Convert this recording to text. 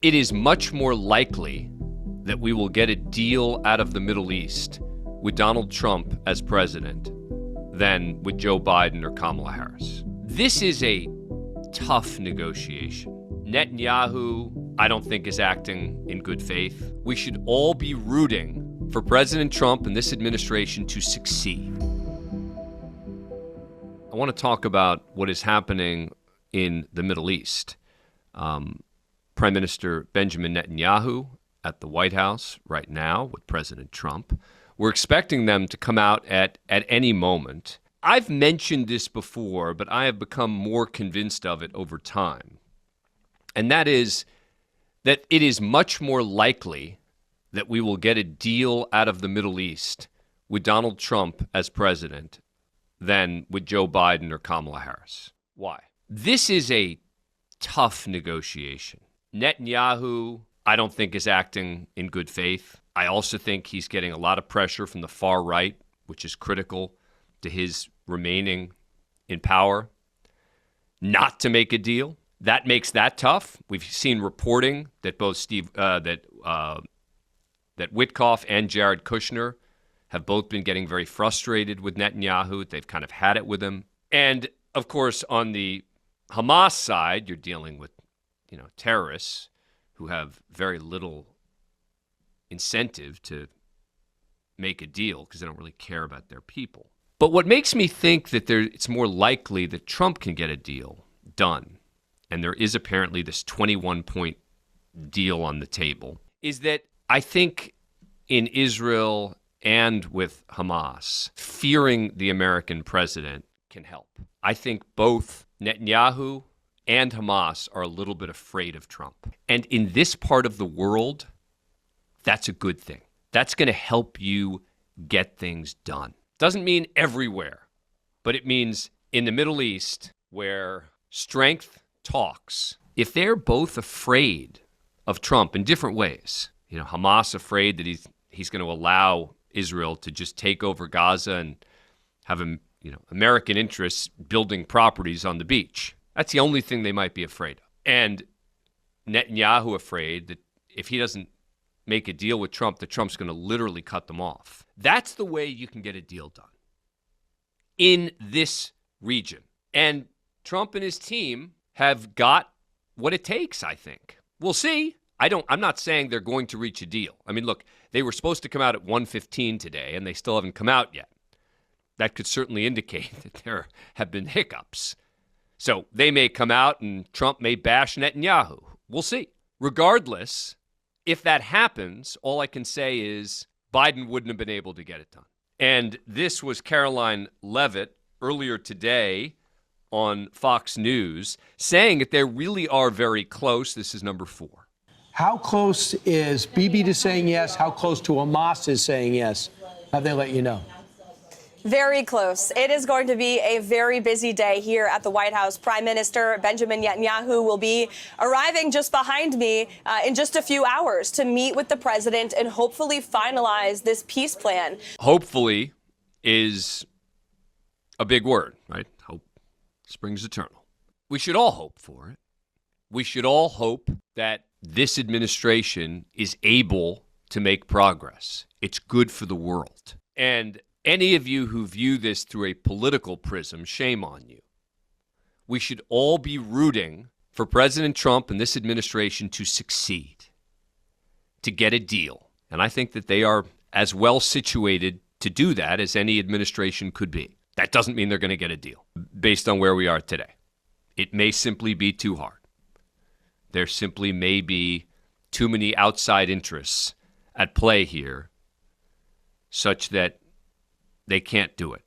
It is much more likely that we will get a deal out of the Middle East with Donald Trump as president than with Joe Biden or Kamala Harris. This is a tough negotiation. Netanyahu, I don't think, is acting in good faith. We should all be rooting for President Trump and this administration to succeed. I want to talk about what is happening in the Middle East. Prime Minister Benjamin Netanyahu at the White House right now with President Trump. We're expecting them to come out at any moment. I've mentioned this before, but I have become more convinced of it over time. And that is that it is much more likely that we will get a deal out of the Middle East with Donald Trump as president than with Joe Biden or Kamala Harris. Why? This is a tough negotiation. Netanyahu, I don't think, is acting in good faith. I also think he's getting a lot of pressure from the far right, which is critical to his remaining in power, not to make a deal. That makes that tough. We've seen reporting that both that Witkoff and Jared Kushner have both been getting very frustrated with Netanyahu. They've kind of had it with him. And, of course, on the Hamas side, you're dealing with terrorists who have very little incentive to make a deal because they don't really care about their people. But what makes me think that it's more likely that Trump can get a deal done, and there is apparently this 21-point deal on the table, is that I think in Israel and with Hamas, fearing the American president can help. I think both Netanyahu and Hamas are a little bit afraid of Trump. And in this part of the world, that's a good thing. That's going to help you get things done. Doesn't mean everywhere, but it means in the Middle East where strength talks. If they're both afraid of Trump in different ways, Hamas afraid that he's going to allow Israel to just take over Gaza and have American interests building properties on the beach. That's the only thing they might be afraid of. And Netanyahu afraid that if he doesn't make a deal with Trump, that Trump's going to literally cut them off. That's the way you can get a deal done in this region. And Trump and his team have got what it takes, I think. We'll see. I'm not saying they're going to reach a deal. I mean, look, they were supposed to come out at 1:15 today, and they still haven't come out yet. That could certainly indicate that there have been hiccups. So they may come out and Trump may bash Netanyahu. We'll see. Regardless, if that happens, all I can say is Biden wouldn't have been able to get it done. And this was Caroline Leavitt earlier today on Fox News saying that they really are very close. This is number 4. How close is Bibi to saying yes? How close to Hamas is saying yes? Have they let you know? Very close. It is going to be a very busy day here at the White House. Prime Minister Benjamin Netanyahu will be arriving just behind me in just a few hours to meet with the president and hopefully finalize this peace plan. Hopefully is a big word, right? Hope springs eternal. We should all hope for it. We should all hope that this administration is able to make progress. It's good for the world. And any of you who view this through a political prism, shame on you. We should all be rooting for President Trump and this administration to succeed, to get a deal. And I think that they are as well situated to do that as any administration could be. That doesn't mean they're going to get a deal based on where we are today. It may simply be too hard. There simply may be too many outside interests at play here such that they can't do it.